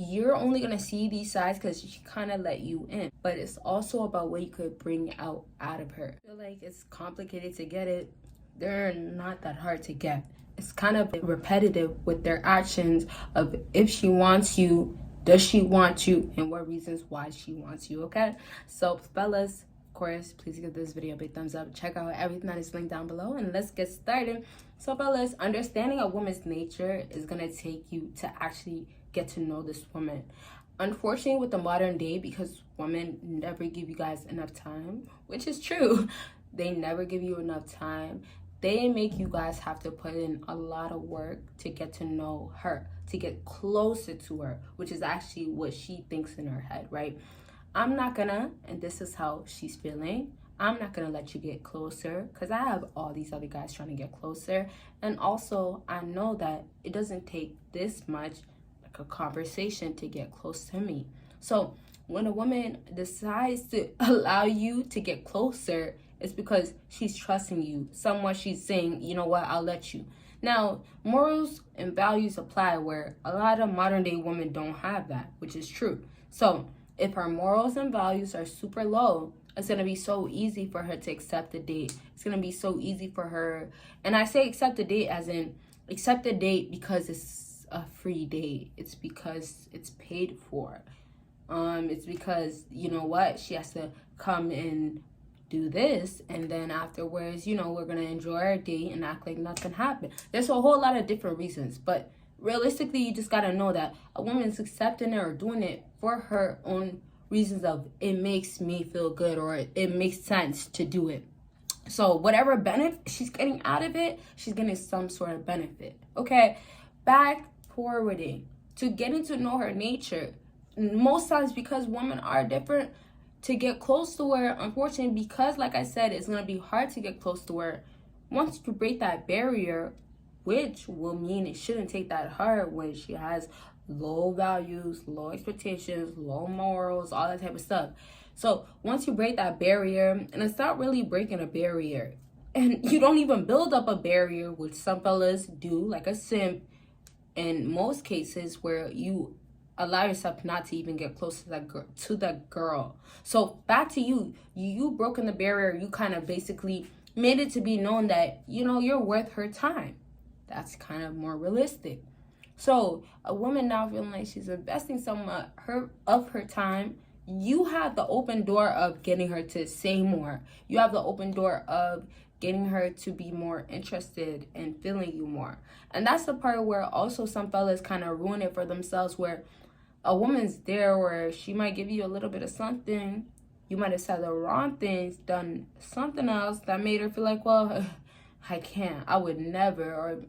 you're only gonna see these sides because she kind of let you in, but it's also about what you could bring out of her. I feel like it's complicated to get it. They're not that hard to get. It's kind of repetitive with their actions of if she wants you, does she want you, and what reasons why she wants you. Okay, so fellas, of course, please give this video a big thumbs up. Check out everything that is linked down below, and let's get started. So fellas, understanding a woman's nature is gonna take you to actually get to know this woman. Unfortunately, with the modern day, because women never give you guys enough time, which is true, they never give you enough time. They make you guys have to put in a lot of work to get to know her, to get closer to her, which is actually what she thinks in her head, right? I'm not gonna, and this is how she's feeling, I'm not gonna let you get closer because I have all these other guys trying to get closer. And also, I know that it doesn't take this much, like a conversation, to get close to me. So when a woman decides to allow you to get closer, it's because she's trusting you. Somewhat she's saying, you know what, I'll let you. Now, morals and values apply where a lot of modern day women don't have that, which is true. So if her morals and values are super low, it's going to be so easy for her to accept the date. It's going to be so easy for her. And I say accept the date as in accept the date because it's a free date. It's because it's paid for. It's because, you know what, she has to come and do this, and then afterwards, you know, we're going to enjoy our date and act like nothing happened. There's a whole lot of different reasons, but realistically, you just got to know that a woman's accepting it or doing it for her own reasons of it makes me feel good or it makes sense to do it. So whatever benefit she's getting out of it, she's getting some sort of benefit. Okay, back forwarding to getting to know her nature. Most times, because women are different, to get close to her, unfortunately, because like I said, it's going to be hard to get close to her. Once you break that barrier, which will mean it shouldn't take that hard when she has low values, low expectations, low morals, all that type of stuff. So once you break that barrier, and it's not really breaking a barrier, and you don't even build up a barrier, which some fellas do, like a simp, in most cases where you allow yourself not to even get close to that girl. So back to you broken the barrier. You kind of basically made it to be known that, you know, you're worth her time. That's kind of more realistic. So a woman now feeling like she's investing some of her time, you have the open door of getting her to say more. You have the open door of getting her to be more interested in feeling you more. And that's the part where also some fellas kind of ruin it for themselves, where a woman's there where she might give you a little bit of something. You might have said the wrong things, done something else that made her feel like, well, I can't, I would never, or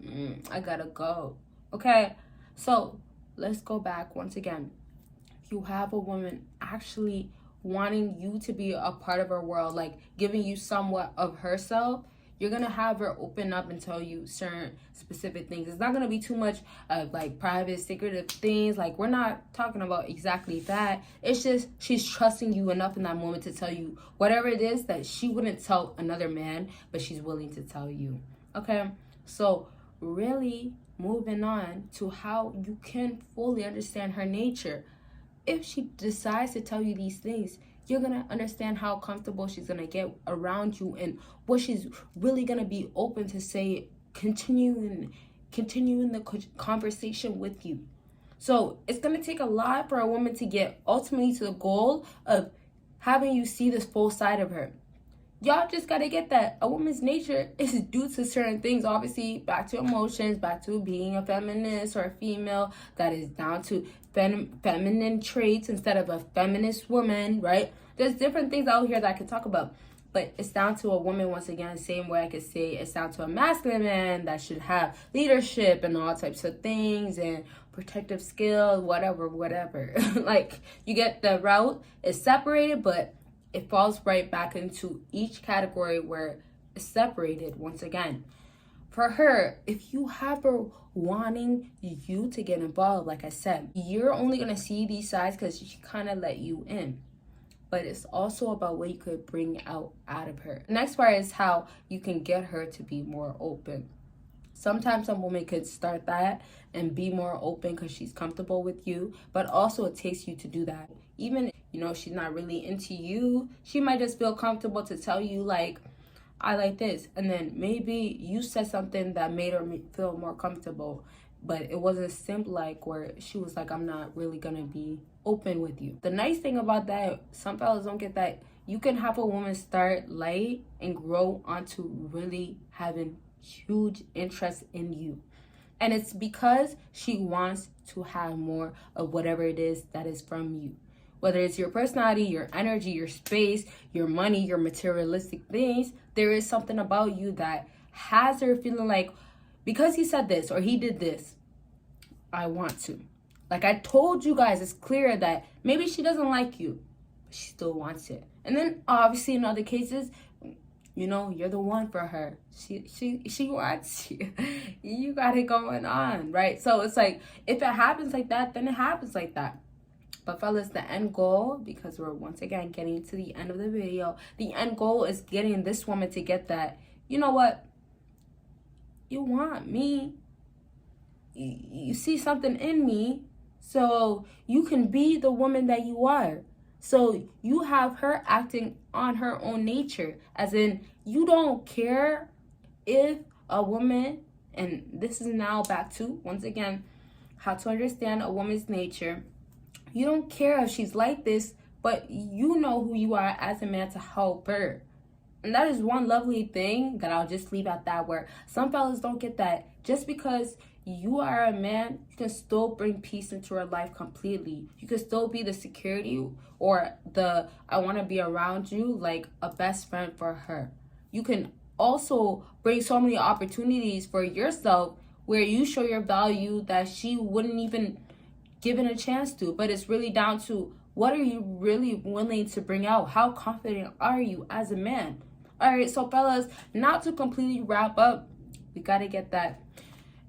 I gotta go. Okay, so let's go back once again. If you have a woman actually wanting you to be a part of her world, like giving you somewhat of herself, you're gonna have her open up and tell you certain specific things. It's not gonna be too much of like private, secretive things. Like, we're not talking about exactly that. It's just she's trusting you enough in that moment to tell you whatever it is that she wouldn't tell another man, but she's willing to tell you. Okay, so really moving on to how you can fully understand her nature. If she decides to tell you these things, you're going to understand how comfortable she's going to get around you and what she's really going to be open to say, continuing the conversation with you. So it's going to take a lot for a woman to get ultimately to the goal of having you see this full side of her. Y'all just got to get that a woman's nature is due to certain things. Obviously, back to emotions, back to being a feminist or a female that is down to feminine traits instead of a feminist woman, right? There's different things out here that I could talk about. But it's down to a woman, once again, same way I could say it's down to a masculine man that should have leadership and all types of things and protective skills, whatever. Like, you get the route, it's separated, but it falls right back into each category where it's separated once again. For her, if you have her wanting you to get involved, like I said, you're only going to see these sides because she kind of let you in. But it's also about what you could bring out of her. The next part is how you can get her to be more open. Sometimes a woman could start that and be more open because she's comfortable with you, but also it takes you to do that. Even, she's not really into you, she might just feel comfortable to tell you, like, I like this. And then maybe you said something that made her feel more comfortable, but it wasn't simple, like, where she was like, I'm not really gonna be open with you. The nice thing about that, some fellas don't get that, you can have a woman start light and grow onto really having huge interest in you. And it's because she wants to have more of whatever it is that is from you. Whether it's your personality, your energy, your space, your money, your materialistic things, there is something about you that has her feeling like, because he said this or he did this, I want to. Like I told you guys, it's clear that maybe she doesn't like you, but she still wants it. And then obviously in other cases, you're the one for her. She wants you. You got it going on, right? So it's like, if it happens like that, then it happens like that. But fellas, the end goal, because we're once again getting to the end of the video, the end goal is getting this woman to get that, you know what? You want me. You see something in me, so you can be the woman that you are. So you have her acting on her own nature, as in you don't care if a woman, and this is now back to, once again, how to understand a woman's nature. You don't care if she's like this, but you know who you are as a man to help her. And that is one lovely thing that I'll just leave at that, where some fellas don't get that. Just because you are a man, you can still bring peace into her life completely. You can still be the security or the I want to be around you, like a best friend for her. You can also bring so many opportunities for yourself where you show your value that she wouldn't even give it a chance to. But it's really down to, what are you really willing to bring out? How confident are you as a man? All right, so fellas, not to completely wrap up, we got to get that.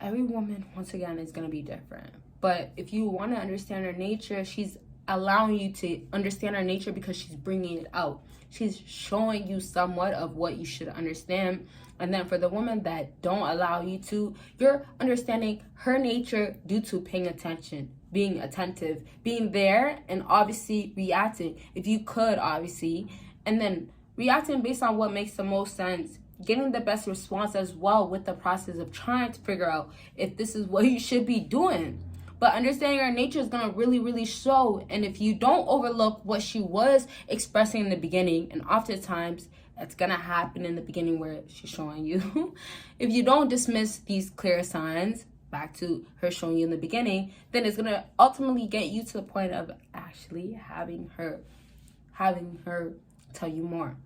Every woman, once again, is going to be different. But if you want to understand her nature, she's allowing you to understand her nature because she's bringing it out. She's showing you somewhat of what you should understand. And then for the women that don't allow you to, you're understanding her nature due to paying attention, being attentive, being there, and obviously reacting, if you could, obviously. And then reacting based on what makes the most sense. Getting the best response as well with the process of trying to figure out if this is what you should be doing. But understanding her nature is going to really, really show. And if you don't overlook what she was expressing in the beginning, and oftentimes it's going to happen in the beginning where she's showing you. If you don't dismiss these clear signs, back to her showing you in the beginning, then it's going to ultimately get you to the point of actually having her tell you more,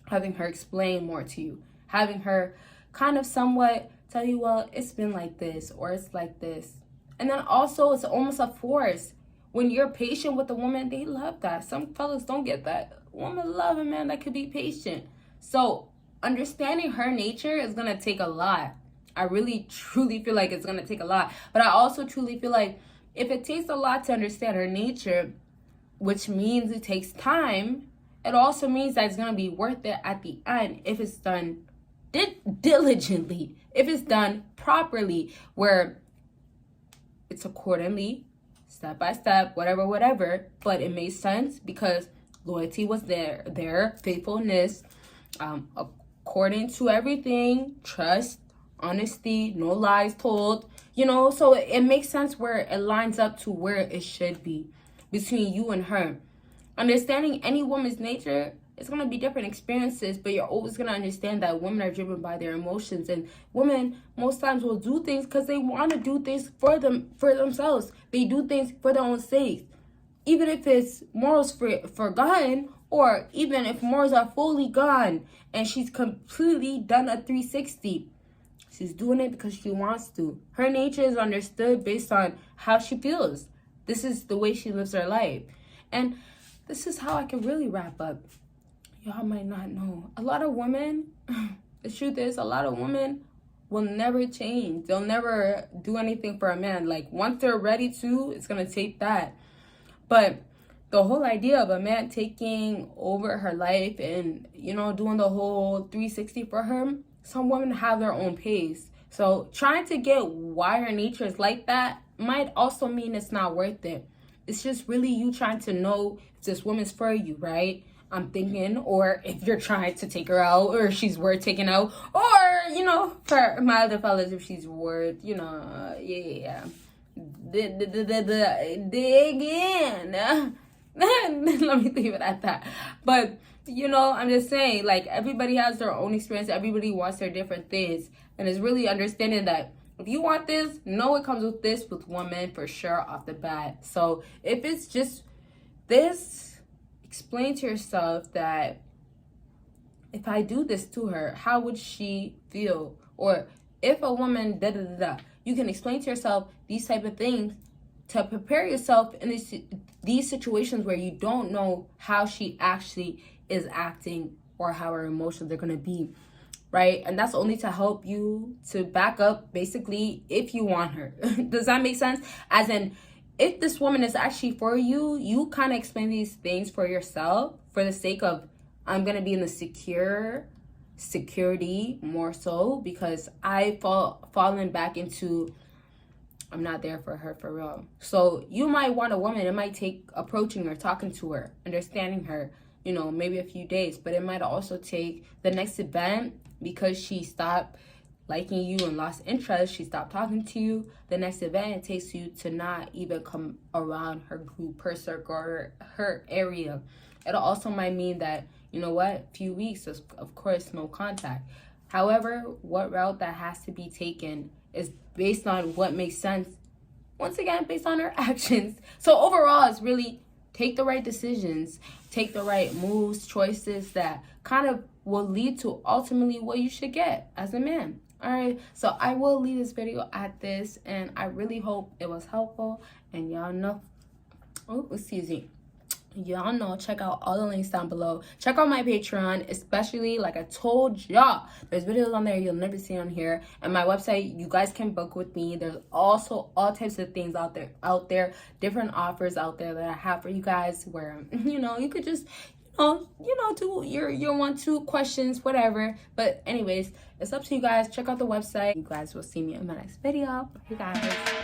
having her explain more to you, having her kind of somewhat tell you, well, it's been like this or it's like this. And then also it's almost a force. When you're patient with a woman, they love that. Some fellas don't get that. Women love a man that could be patient. So understanding her nature is going to take a lot. I really, truly feel like it's going to take a lot. But I also truly feel like if it takes a lot to understand her nature, which means it takes time, it also means that it's going to be worth it at the end if it's done diligently, if it's done properly, where it's accordingly, step by step, whatever, but it made sense because loyalty was there, faithfulness, according to everything, trust, honesty, no lies told, so it makes sense where it lines up to where it should be between you and her. Understanding any woman's nature, it's going to be different experiences, but you're always going to understand that women are driven by their emotions, and women most times will do things because they want to do things for themselves. They do things for their own sake, even if it's morals forgotten, or even if morals are fully gone and she's completely done a 360. She's doing it because she wants to. Her nature is understood based on how she feels. This is the way she lives her life. And this is how I can really wrap up. Y'all might not know. A lot of women, the truth is, a lot of women will never change. They'll never do anything for a man. Like, once they're ready to, it's going to take that. But the whole idea of a man taking over her life and, doing the whole 360 for her, some women have their own pace. So trying to get why her nature is like that might also mean it's not worth it. It's just really you trying to know if this woman's for you, right? I'm thinking, or if you're trying to take her out, or she's worth taking out, or, you know, for my other fellas, if she's worth, you know, yeah. Dig in. Let me leave it at that. But, you know, I'm just saying, like, everybody has their own experience. Everybody wants their different things. And it's really understanding that if you want this, know it comes with this with women for sure off the bat. So if it's just this, explain to yourself that if I do this to her, how would she feel? Or if a woman you can explain to yourself these type of things to prepare yourself in these situations where you don't know how she actually is acting or how her emotions are going to be, right? And that's only to help you to back up, basically, if you want her. Does that make sense? As in, if this woman is actually for you, you kind of explain these things for yourself for the sake of, I'm going to be in the security more so, because I fallen back into, I'm not there for her for real. So you might want a woman. It might take approaching her, talking to her, understanding her, you know, maybe a few days. But it might also take the next event, because she stopped liking you and lost interest. She stopped talking to you. The next event, it takes you to not even come around her group, her circle, or her area. It also might mean that, you know what, few weeks, of course, no contact. However, what route that has to be taken is based on what makes sense. Once again, based on her actions. So overall, it's really take the right decisions, take the right moves, choices that kind of will lead to ultimately what you should get as a man. All right, so I will leave this video at this, and I really hope it was helpful. And y'all know, y'all know, check out all the links down below. Check out my Patreon, especially, like I told y'all, there's videos on there you'll never see on here. And my website, you guys can book with me. There's also all types of things out there, different offers out there that I have for you guys, where, you know, you could just, do your 1-2 questions, whatever. But anyways, it's up to you guys. Check out the website. You guys will see me in my next video. You guys.